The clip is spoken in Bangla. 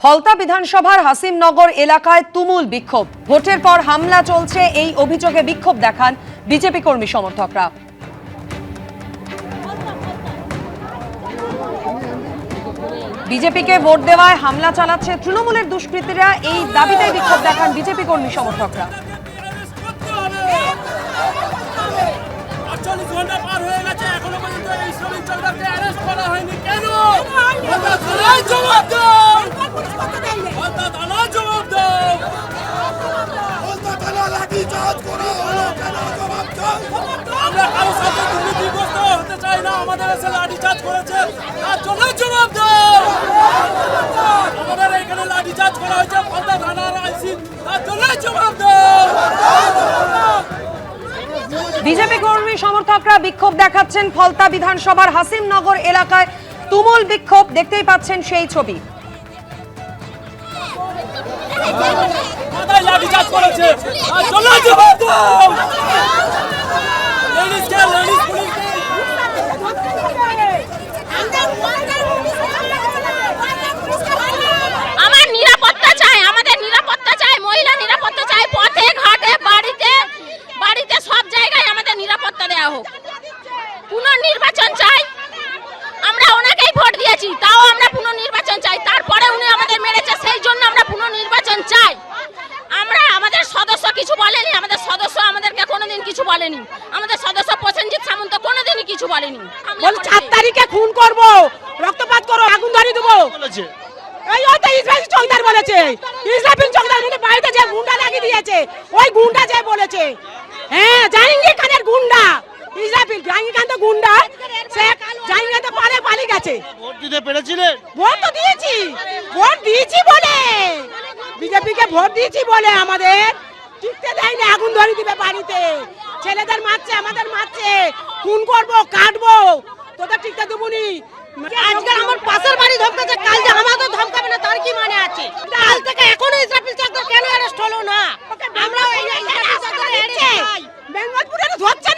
ফলতা বিধানসভার হাসিমনগর এলাকায় তুমুল বিক্ষোভ। ভোটের পর হামলা চলছে, এই অভিযোগে বিক্ষোভ দেখান বিজেপি কর্মী সমর্থকরা। বিজেপিকে ভোট দেওয়ায় হামলা চালাচ্ছে তৃণমূলের দুষ্কৃতীরা, এই দাবিতে বিক্ষোভ দেখান বিজেপি কর্মী সমর্থকরা। আমরা কারো সাথে দুর্নীতিগ্রস্ত হতে চাই না, আমাদের এসে লাঠিচার্জ করেছে তার জন্য জবাব দাও। আমাদের এখানে লাঠিচার্জ করা হয়েছে ফলতা থানার আইসি, তার জন্য জবাব দাও। বিজেপি কর্মী সমর্থকরা বিক্ষোভ দেখাচ্ছেন ফলতা বিধানসভার হাসিমনগর এলাকায় তুমুল বিক্ষোভ, দেখতেই পাচ্ছেন সেই ছবি। মাথায় লাঠিচার্জ করেছে তার জন্য জবাব দাও। লেডিসকে লেডিস পুলিশকে আমার নিরাপত্তা চাই, আমাদের নিরাপত্তা চাই, মহিলা নিরাপত্তা চাই, পথে ঘাটে বাড়িতে বাড়িতে সব জায়গায় আমাদের নিরাপত্তা দেওয়া হোক। পুনর্নির্বাচন চাই, আমরা ওনাকেই ভোট দিয়েছি, তাও আমরা পুনর্নির্বাচন চাই। তারপরে উনি আমাদের মেরেছে, সেই জন্য আমরা পুনর্নির্বাচন চাই। আমরা আমাদের সদস্য কিছু বলেনি, আমাদের সদস্য আমাদেরকে কোনোদিন কিছু বলেনি, আমাদের সদস্য প্রসেনজিৎ সামন্ত কোনোদিনই কিছু বলেনি। বল 7 তারিখে খুন করব, রক্তপাত করো, আগুন ধরিয়ে দেবো বলেছে। এই ওই তো ইসরাফিল চৌকিদার বলেছে, ইসরাফিল চৌকিদার মানে বাড়িতে যে গুন্ডা লাগিয়ে দিয়েছে, ওই গুন্ডা যে বলেছে। হ্যাঁ, জাহাঙ্গীর খানের গুন্ডা ইসরাফিল, জাহাঙ্গীর খান তো গুন্ডা, সে জাহাঙ্গীর খান তো পালিয়ে গেছে। ভোট দিতে পেরেছিলেন? ভোট তো দিয়েছি, ভোট দিয়েছি বলে বিজেপিকে ভোট দিয়েছি বলে আমাদের টিকতে দেয় না, আগুন ধরিয়ে দিবে বাড়িতে। ছেলেদের মারছে, আমাদের মারছে, খুন করবো, কাটবো, তোদের টিকতে দেবো নি। আজকাল আমার পাশের বাড়ি ধমকাচ্ছে, কাল যে আমাকে ধমকাবে না তার কি মানে আছে? কাল থেকে এখনো ইসরাফিল চৌকিদার কেন অ্যারেস্ট হলো না? আমরা বেঙ্গলপুরে ধরছে